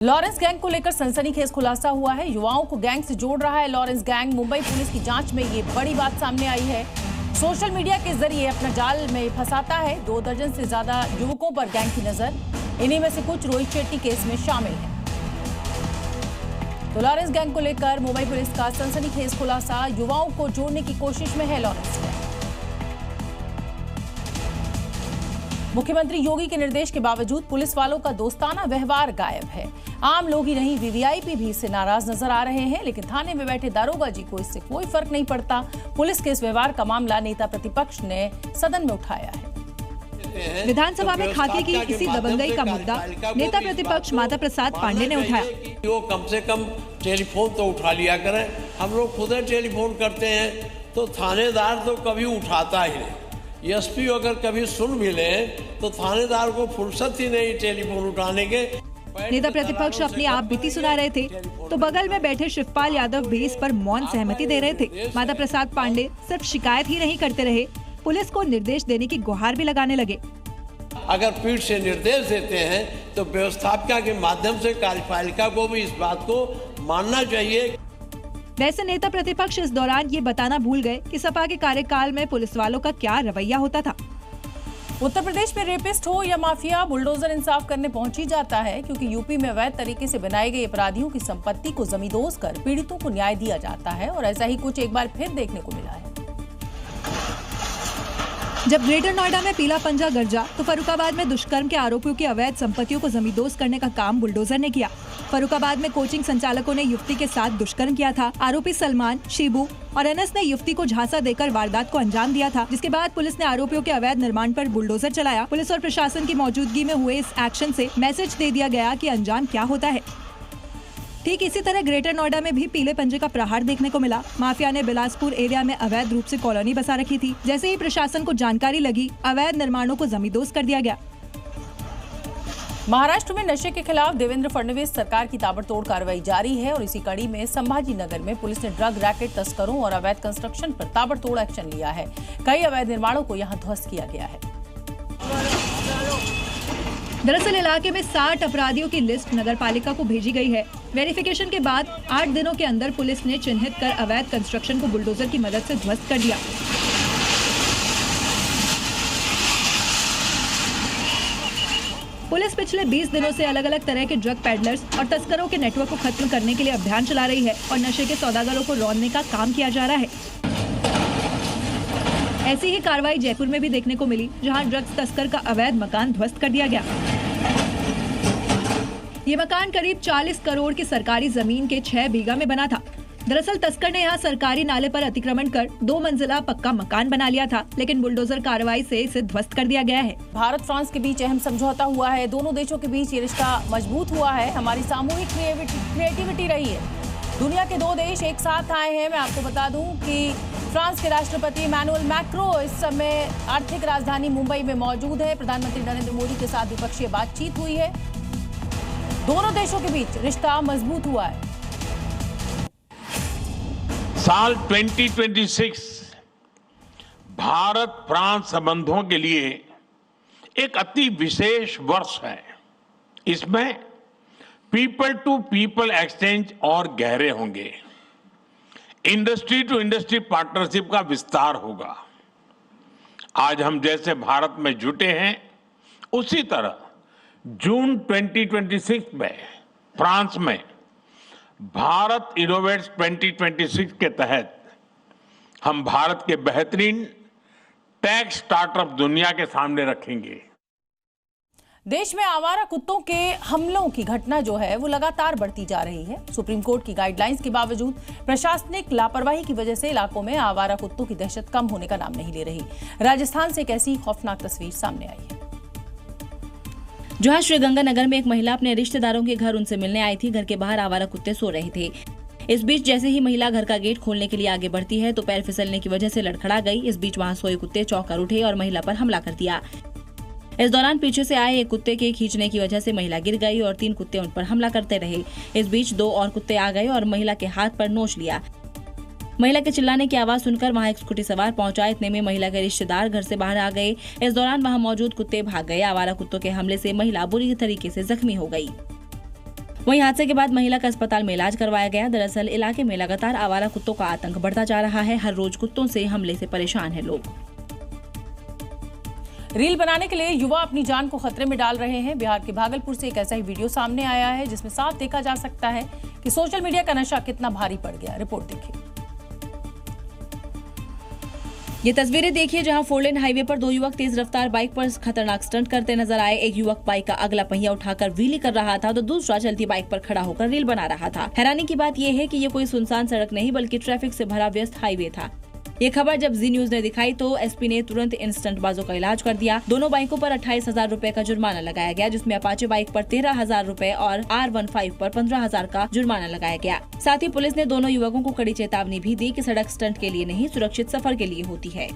Lawrence gang को लेकर सनसनीखेज खुलासा हुआ है। युवाओं को गैंग से जोड़ रहा है लॉरेंस गैंग। मुंबई पुलिस की जांच में ये बड़ी बात सामने आई है। सोशल मीडिया के जरिए अपना जाल में फंसाता है। 2 दर्जन से ज्यादा युवकों पर गैंग की नजर। इन्हीं में से कुछ रोहित शेट्टी केस में शामिल है। तो लॉरेंस गैंग को लेकर मुंबई पुलिस का सनसनीखेज खुलासा। युवाओं को जोड़ने की कोशिश में है लॉरेंस गैंग। मुख्यमंत्री योगी के निर्देश के बावजूद पुलिस वालों का दोस्ताना व्यवहार गायब है। आम लोग ही नहीं, वीवीआईपी भी इससे नाराज नजर आ रहे हैं, लेकिन थाने में बैठे दारोगा जी को इससे कोई फर्क नहीं पड़ता। पुलिस के इस व्यवहार का मामला नेता प्रतिपक्ष ने सदन में उठाया है। विधानसभा में खाके की इसी दबंगई का मुद्दा नेता प्रतिपक्ष माता प्रसाद पांडे ने उठाया। वो कम से कम टेलीफोन तो उठा लिया करें। हम लोग खुद टेलीफोन करते हैं तो थानेदार तो कभी उठाता ही नहीं। एसपी अगर कभी सुन भी ले तो थानेदार को फुर्सत ही नहीं टेलीफोन उठाने के। नेता प्रतिपक्ष अपनी आप बीती सुना रहे थे तो बगल में बैठे शिवपाल यादव भी इस पर मौन सहमति दे रहे थे। माता प्रसाद पांडे सिर्फ शिकायत ही नहीं करते रहे, पुलिस को निर्देश देने की गुहार भी लगाने लगे। अगर पीठ से निर्देश देते हैं तो व्यवस्थापिका के माध्यम से कार्यपालिका को भी इस बात को मानना चाहिए। वैसे नेता प्रतिपक्ष इस दौरान ये बताना भूल गए कि सपा के कार्यकाल में पुलिस वालों का क्या रवैया होता था। उत्तर प्रदेश में रेपिस्ट हो या माफिया, बुलडोजर इंसाफ करने पहुंच ही जाता है, क्योंकि यूपी में अवैध तरीके से बनाए गए अपराधियों की संपत्ति को जमींदोज कर पीड़ितों को न्याय दिया जाता है। और ऐसा ही कुछ एक बार फिर देखने को मिला है। जब ग्रेटर नोएडा में पीला पंजा गरजा तो फर्रुखाबाद में दुष्कर्म के आरोपियों की अवैध संपत्तियों को जमींदोज करने का काम बुलडोजर ने किया। फर्रुखाबाद में कोचिंग संचालकों ने युवती के साथ दुष्कर्म किया था। आरोपी सलमान, शिबू और एनएस ने युवती को झांसा देकर वारदात को अंजाम दिया था, जिसके बाद पुलिस ने आरोपियों के अवैध निर्माण पर बुलडोजर चलाया। पुलिस और प्रशासन की मौजूदगी में हुए इस एक्शन से मैसेज दे दिया गया कि अंजाम क्या होता है। ठीक इसी तरह ग्रेटर नोएडा में भी पीले पंजे का प्रहार देखने को मिला। माफिया ने बिलासपुर एरिया में अवैध रूप से कॉलोनी बसा रखी थी। जैसे ही प्रशासन को जानकारी लगी, अवैध निर्माणों को जमींदोज कर दिया गया। महाराष्ट्र में नशे के खिलाफ देवेंद्र फडणवीस सरकार की ताबड़तोड़ कार्रवाई जारी है और इसी कड़ी में संभाजी नगर में पुलिस ने ड्रग रैकेट तस्करों और अवैध कंस्ट्रक्शन पर ताबड़तोड़ एक्शन लिया है। कई अवैध निर्माणों को यहां ध्वस्त किया गया है। दरअसल इलाके में 60 अपराधियों की लिस्ट नगर पालिका को भेजी गई है। वेरिफिकेशन के बाद 8 दिनों के अंदर पुलिस ने चिन्हित कर अवैध कंस्ट्रक्शन को बुलडोजर की मदद से ध्वस्त कर दिया। पुलिस पिछले 20 दिनों से अलग अलग तरह के ड्रग पैडलर्स और तस्करों के नेटवर्क को खत्म करने के लिए अभियान चला रही है और नशे के सौदागरों को रौंदने का काम किया जा रहा है। ऐसी ही कार्रवाई जयपुर में भी देखने को मिली, जहां ड्रग्स तस्कर का अवैध मकान ध्वस्त कर दिया गया। ये मकान करीब 40 करोड़ की सरकारी जमीन के 6 बीघा में बना था। दरअसल तस्कर ने यहाँ सरकारी नाले पर अतिक्रमण कर 2 मंजिला पक्का मकान बना लिया था, लेकिन बुलडोजर कार्रवाई से इसे ध्वस्त कर दिया गया है। भारत फ्रांस के बीच अहम समझौता हुआ है। दोनों देशों के बीच ये रिश्ता मजबूत हुआ है। हमारी सामूहिक क्रिएटिविटी रही है। दुनिया के 2 देश एक साथ आए हैं। मैं आपको बता दूं कि फ्रांस के राष्ट्रपति इमैनुअल मैक्रो इस समय आर्थिक राजधानी मुंबई में मौजूद है। प्रधानमंत्री नरेंद्र मोदी के साथ द्विपक्षीय बातचीत हुई है। दोनों देशों के बीच रिश्ता मजबूत हुआ है। साल 2026 भारत फ्रांस संबंधों के लिए एक अति विशेष वर्ष है। इसमें पीपल टू पीपल एक्सचेंज और गहरे होंगे। इंडस्ट्री टू इंडस्ट्री पार्टनरशिप का विस्तार होगा। आज हम जैसे भारत में जुटे हैं, उसी तरह जून 2026 में फ्रांस में भारत इनोवेट्स 2026 के तहत हम भारत के बेहतरीन टेक स्टार्टअप दुनिया के सामने रखेंगे। देश में आवारा कुत्तों के हमलों की घटना जो है वो लगातार बढ़ती जा रही है। सुप्रीम कोर्ट की गाइडलाइंस के बावजूद प्रशासनिक लापरवाही की वजह से इलाकों में आवारा कुत्तों की दहशत कम होने का नाम नहीं ले रही। राजस्थान से एक ऐसी खौफनाक तस्वीर सामने आई है, जहां श्रीगंगानगर में एक महिला अपने रिश्तेदारों के घर उनसे मिलने आई थी। घर के बाहर आवारा कुत्ते सो रहे थे। इस बीच जैसे ही महिला घर का गेट खोलने के लिए आगे बढ़ती है तो पैर फिसलने की वजह से लड़खड़ा गई। इस बीच वहां सोए कुत्ते चौंक कर उठे और महिला पर हमला कर दिया। इस दौरान पीछे से आए एक कुत्ते के खींचने की वजह से महिला गिर गई और 3 कुत्ते उन पर हमला करते रहे। इस बीच 2 और कुत्ते आ गए और महिला के हाथ पर नोच लिया। महिला के चिल्लाने की आवाज सुनकर वहां एक स्कूटी सवार पहुंचा। इतने में महिला के रिश्तेदार घर से बाहर आ गए। इस दौरान वहां मौजूद कुत्ते भाग गए। आवारा कुत्तों के हमले से महिला बुरी तरीके से जख्मी हो गई। वहीं हादसे के बाद महिला का अस्पताल में इलाज करवाया गया। दरअसल इलाके में लगातार आवारा कुत्तों का आतंक बढ़ता जा रहा है। हर रोज कुत्तों से हमले से परेशान है लोग। रील बनाने के लिए युवा अपनी जान को खतरे में डाल रहे हैं। बिहार के भागलपुर से एक ऐसा ही वीडियो सामने आया है जिसमें साफ देखा जा सकता है कि सोशल मीडिया का नशा कितना भारी पड़ गया। रिपोर्ट देखिए। ये तस्वीरें देखिए जहां 4 लेन हाईवे पर 2 युवक तेज रफ्तार बाइक पर खतरनाक स्टंट करते नजर आए। एक युवक बाइक का अगला पहिया उठाकर व्हीली कर रहा था तो दूसरा चलती बाइक पर खड़ा होकर रील बना रहा था। हैरानी की बात यह है कि ये कोई सुनसान सड़क नहीं बल्कि ट्रैफिक से भरा व्यस्त हाईवे था। ये खबर जब जी न्यूज ने दिखाई तो एसपी ने तुरंत इन स्टंटबाजों का इलाज कर दिया। दोनों बाइकों पर 28,000 रुपए का जुर्माना लगाया गया, जिसमें अपाचे बाइक पर 13,000 रुपए और R15 पर 15,000 का जुर्माना लगाया गया। साथ ही पुलिस ने दोनों युवकों को कड़ी चेतावनी भी दी कि सड़क स्टंट के लिए नहीं, सुरक्षित सफर के लिए होती है।